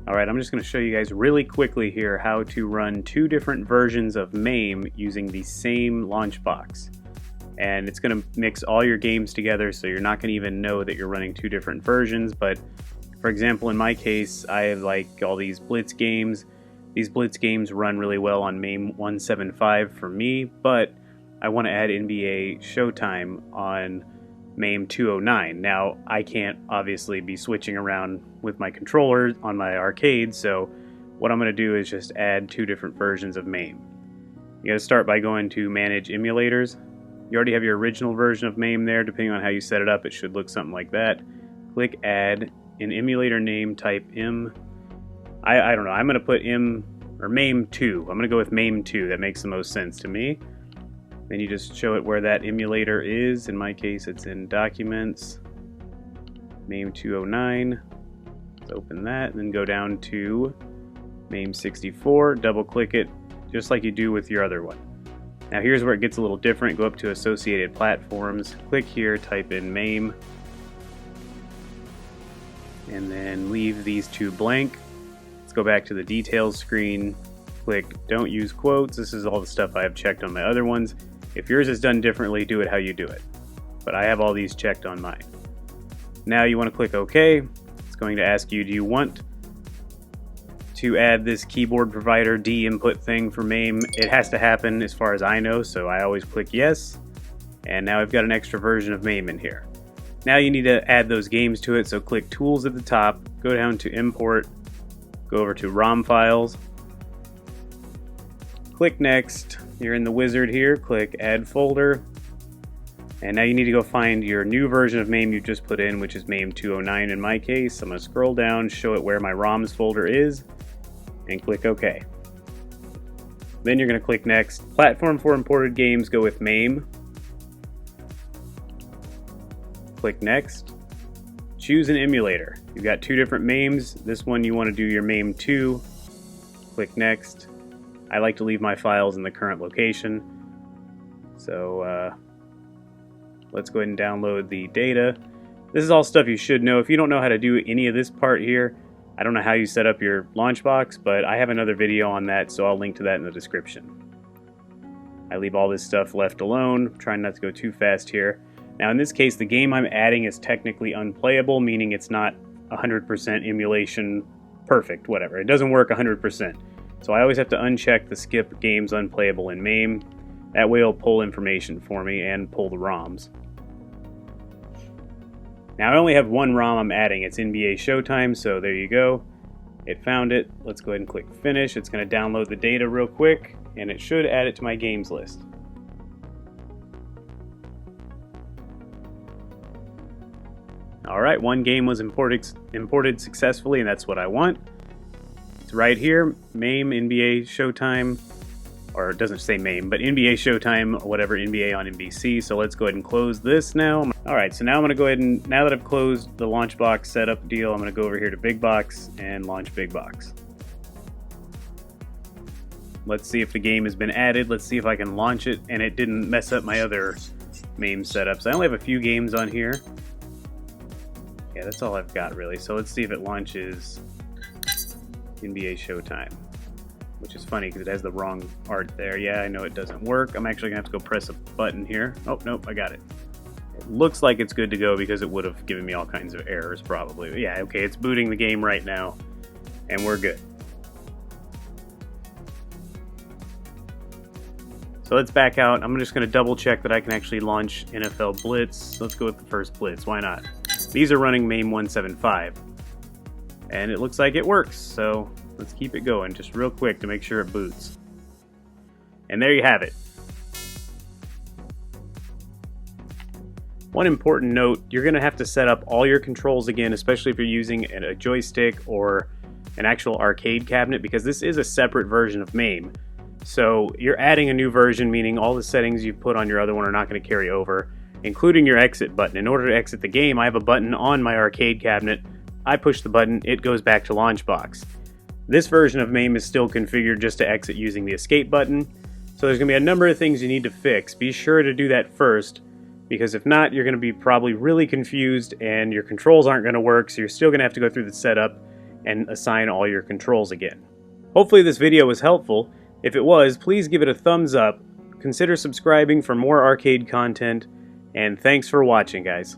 Alright, I'm just going to show you guys really quickly here how to run two different versions of MAME using the same Launchbox. And it's going to mix all your games together, so you're not going to even know that you're running two different versions. But for example, in my case, I have like all these Blitz games. These Blitz games run really well on MAME 175 for me, but I want to add NBA Showtime on MAME 209. Now, I can't obviously be switching around with my controller on my arcade, so what I'm going to do is just add two different versions of MAME. You got to start by going to Manage Emulators. You already have your original version of MAME there. Depending on how you set it up, it should look something like that. Click Add. In emulator name, type I don't know, I'm going to put MAME 2. I'm going to go with MAME 2. That makes the most sense to me. Then you just show it where that emulator is. In my case, it's in Documents, MAME 209. Let's open that, and then go down to MAME 64. Double click it, just like you do with your other one. Now here's where it gets a little different. Go up to Associated Platforms. Click here, type in MAME, and then leave these two blank. Let's go back to the details screen. Click Don't Use Quotes. This is all the stuff I have checked on my other ones. If yours is done differently, do it how you do it. But I have all these checked on mine. Now you want to click OK. It's going to ask you, do you want to add this keyboard provider D input thing for MAME? It has to happen as far as I know, so I always click yes. And now I've got an extra version of MAME in here. Now you need to add those games to it, so click Tools at the top, go down to Import, go over to ROM Files, click Next. You're in the wizard here, click Add Folder, and now you need to go find your new version of MAME you just put in, which is MAME 209 in my case. I'm going to scroll down, show it where my ROMs folder is, and click OK. Then you're going to click Next. Platform for imported games, go with MAME. Click Next. Choose an emulator. You've got two different MAMEs. This one you want to do your MAME 2. Click Next. I like to leave my files in the current location. So let's go ahead and download the data. This is all stuff you should know. If you don't know how to do any of this part here, I don't know how you set up your Launchbox, but I have another video on that, so I'll link to that in the description. I leave all this stuff left alone, trying not to go too fast here. Now in this case, the game I'm adding is technically unplayable, meaning it's not 100% emulation perfect, whatever. It doesn't work 100%. So I always have to uncheck the skip games unplayable in MAME. That way it'll pull information for me and pull the ROMs. Now I only have one ROM I'm adding. It's NBA Showtime, so there you go. It found it. Let's go ahead and click Finish. It's going to download the data real quick, and it should add it to my games list. Alright, one game was imported successfully, and that's what I want. It's right here, MAME NBA Showtime, or it doesn't say MAME, but NBA Showtime, whatever, NBA on NBC. So let's go ahead and close this now. Alright, so now I'm going to go ahead and, now that I've closed the Launchbox setup deal, I'm going to go over here to Bigbox and launch Bigbox. Let's see if the game has been added. Let's see if I can launch it and it didn't mess up my other MAME setups. I only have a few games on here. Yeah, that's all I've got really. So let's see if it launches NBA Showtime, which is funny because it has the wrong art there. Yeah, I know it doesn't work. I'm actually gonna have to go press a button here. Oh, nope, I got it. It looks like it's good to go because it would have given me all kinds of errors probably. But yeah, okay, it's booting the game right now, and we're good. So let's back out. I'm just gonna double check that I can actually launch NFL Blitz. Let's go with the first Blitz, why not? These are running MAME 175. And it looks like it works, so let's keep it going just real quick to make sure it boots. And there you have it. One important note, you're going to have to set up all your controls again, especially if you're using a joystick or an actual arcade cabinet, because this is a separate version of MAME. So you're adding a new version, meaning all the settings you've put on your other one are not going to carry over, including your exit button. In order to exit the game, I have a button on my arcade cabinet. I push the button, it goes back to Launchbox. This version of MAME is still configured just to exit using the escape button, so there's going to be a number of things you need to fix. Be sure to do that first, because if not, you're going to be probably really confused and your controls aren't going to work, so you're still going to have to go through the setup and assign all your controls again. Hopefully this video was helpful. If it was, please give it a thumbs up, consider subscribing for more arcade content, and thanks for watching, guys.